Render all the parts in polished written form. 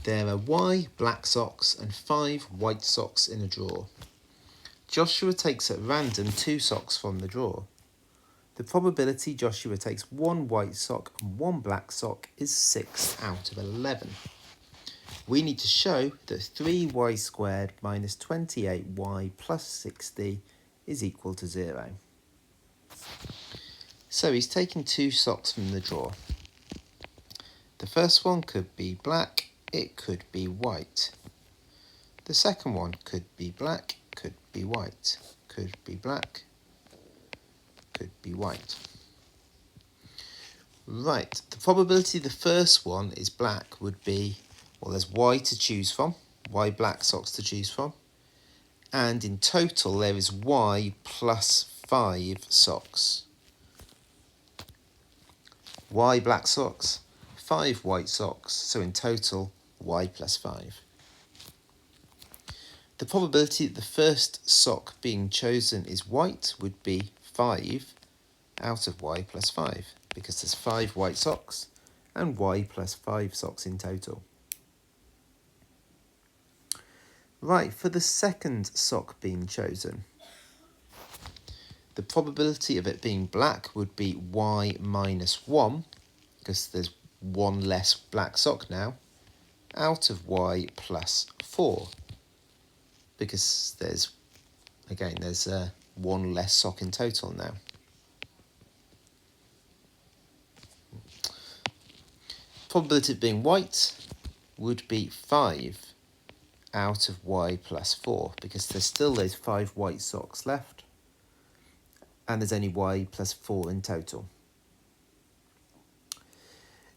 There are Y black socks and 5 white socks in a drawer. Joshua takes at random 2 socks from the drawer. The probability Joshua takes 1 white sock and 1 black sock is 6 out of 11. We need to show that 3y squared minus 28y plus 60 is equal to 0. So he's taking 2 socks from the drawer. The first one could be black, it could be white. The second one could be black, could be white, could be black, could be white. Right, the probability the first one is black would be, well, there's y to choose from, y black socks to choose from, and in total there is y plus 5 socks. Y black socks, 5 white socks, so in total y plus 5. The probability that the first sock being chosen is white would be 5 out of y plus 5, because there's 5 white socks and y plus 5 socks in total. Right, for the second sock being chosen, the probability of it being black would be y minus 1, because there's 1 less black sock now, out of y plus 4, because there's 1 less sock in total now. Probability of being white would be 5 out of y plus 4, because there's still those 5 white socks left, and there's only y plus 4 in total.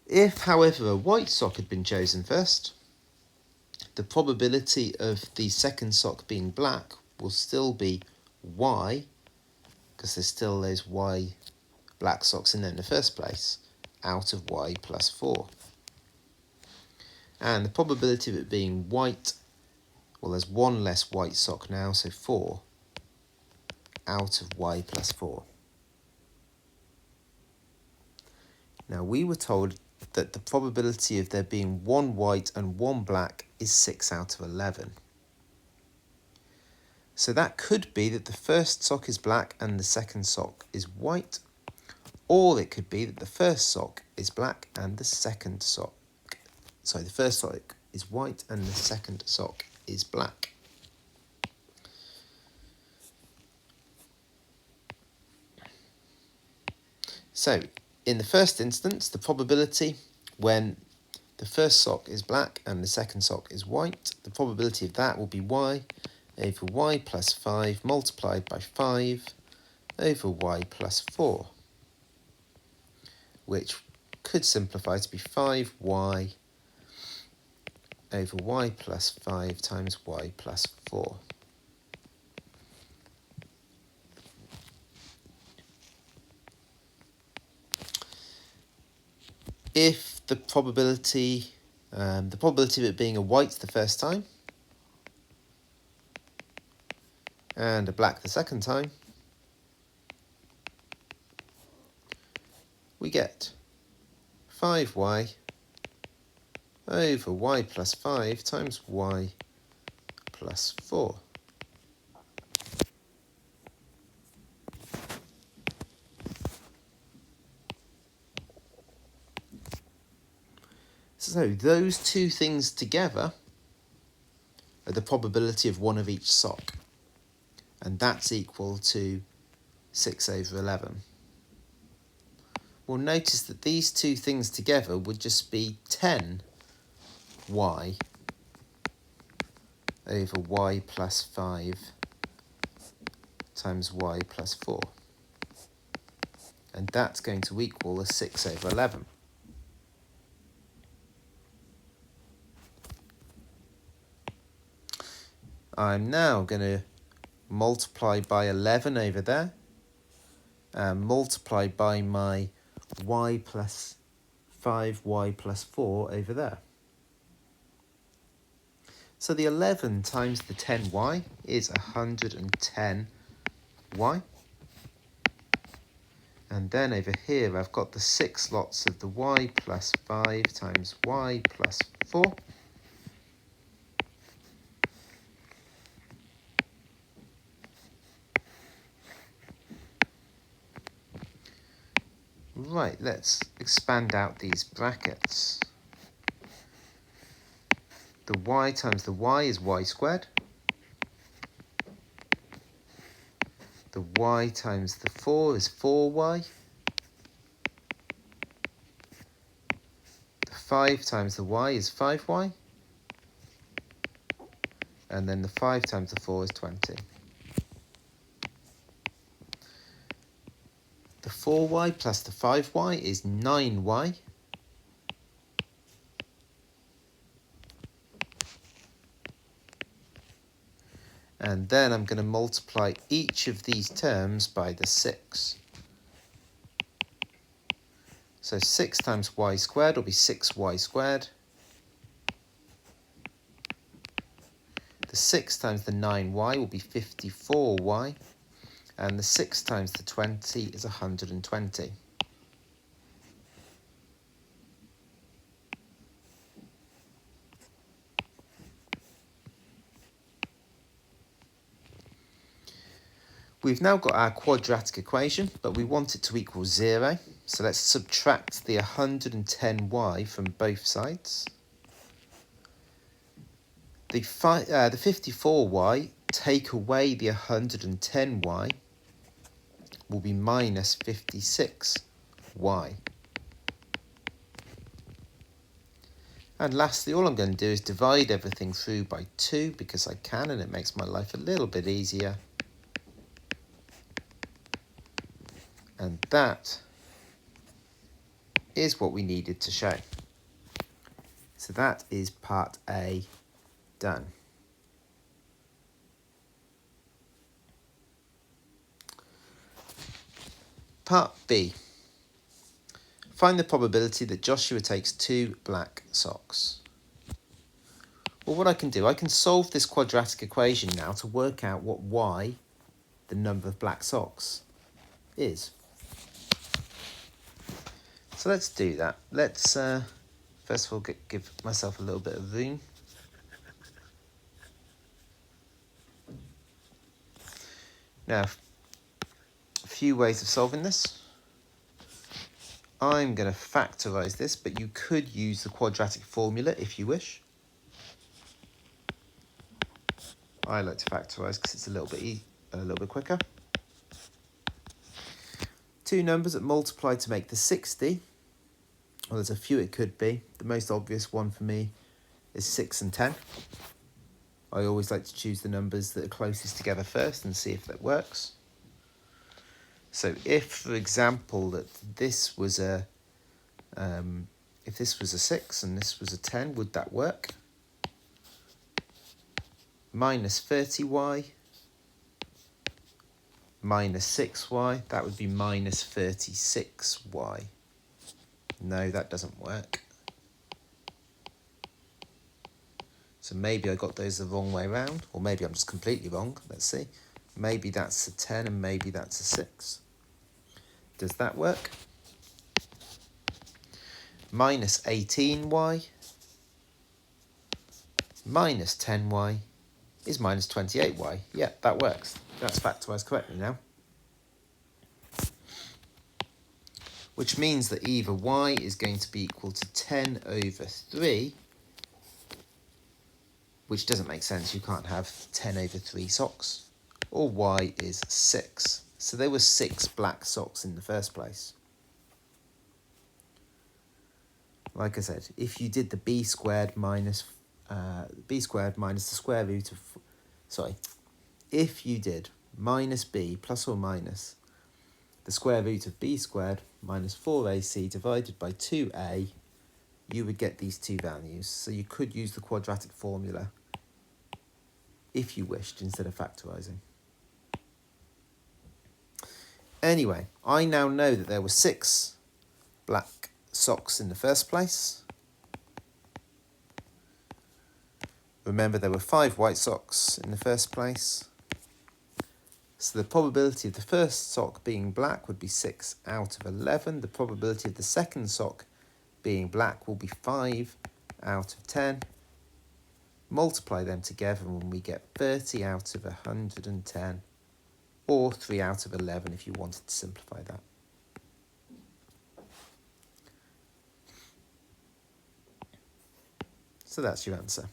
If, however, a white sock had been chosen first, the probability of the second sock being black will still be y, because there's still those y black socks in there in the first place, out of y plus 4. And the probability of it being white, well, there's 1 less white sock now, so 4 out of y plus 4. Now, we were told that the probability of there being 1 white and 1 black is 6 out of 11. So that could be that the first sock is black and the second sock is white, or it could be that the first sock is black and the first sock is white and the second sock is black. So, in the first instance, the probability when the first sock is black and the second sock is white, the probability of that will be y over y plus 5 multiplied by 5 over y plus 4, which could simplify to be 5y over y plus 5 times y plus 4. If the probability of it being a white the first time and a black the second time, we get 5y over y plus 5 times y plus 4. So those two things together are the probability of one of each sock, and that's equal to 6 over 11. Well, notice that these two things together would just be 10y over y plus 5 times y plus 4. And that's going to equal a 6 over 11. I'm now going to multiply by 11 over there, and multiply by my y plus 5y plus 4 over there. So the 11 times the 10y is 110y. And then over here I've got the 6 lots of the y plus 5 times y plus 4. Right, let's expand out these brackets. The y times the y is y squared. The y times the 4 is 4y. The 5 times the y is 5y. And then the 5 times the 4 is 20. The 4y plus the 5y is 9y. And then I'm going to multiply each of these terms by the 6. So 6 times y squared will be 6y squared. The 6 times the 9y will be 54y. And the 6 times the 20 is 120. We've now got our quadratic equation, but we want it to equal 0. So let's subtract the 110y from both sides. The 54y, take away the 110y, will be minus 56y. And lastly, all I'm going to do is divide everything through by 2 because I can, and it makes my life a little bit easier. And that is what we needed to show. So that is part A done. Part B. Find the probability that Joshua takes 2 black socks. Well, what I can do, I can solve this quadratic equation now to work out what y, the number of black socks, is. So let's do that. Let's first of all give myself a little bit of room. Now, a few ways of solving this. I'm going to factorise this, but you could use the quadratic formula if you wish. I like to factorise because it's a little bit quicker. 2 numbers that multiply to make the 60. Well, there's a few it could be. The most obvious one for me is 6 and 10. I always like to choose the numbers that are closest together first and see if that works. So if, for example, that this was a 6 and this was a 10, would that work? Minus 30y minus 6y, that would be minus 36y. No, that doesn't work. So maybe I got those the wrong way around, or maybe I'm just completely wrong. Let's see. Maybe that's a 10 and maybe that's a 6. Does that work? Minus 18y minus 10y is minus 28y. Yeah, that works. That's factorised correctly now. Which means that either y is going to be equal to 10 over 3, which doesn't make sense, you can't have 10 over 3 socks, or y is 6. So there were 6 black socks in the first place. Like I said, if you did the b squared minus the square root of... if you did minus b plus or minus the square root of b squared minus 4ac divided by 2a, you would get these 2 values. So you could use the quadratic formula if you wished instead of factorising. Anyway, I now know that there were 6 black socks in the first place. Remember, there were 5 white socks in the first place. So the probability of the first sock being black would be 6 out of 11. The probability of the second sock being black will be 5 out of 10. Multiply them together and we get 30 out of 110, or 3 out of 11 if you wanted to simplify that. So that's your answer.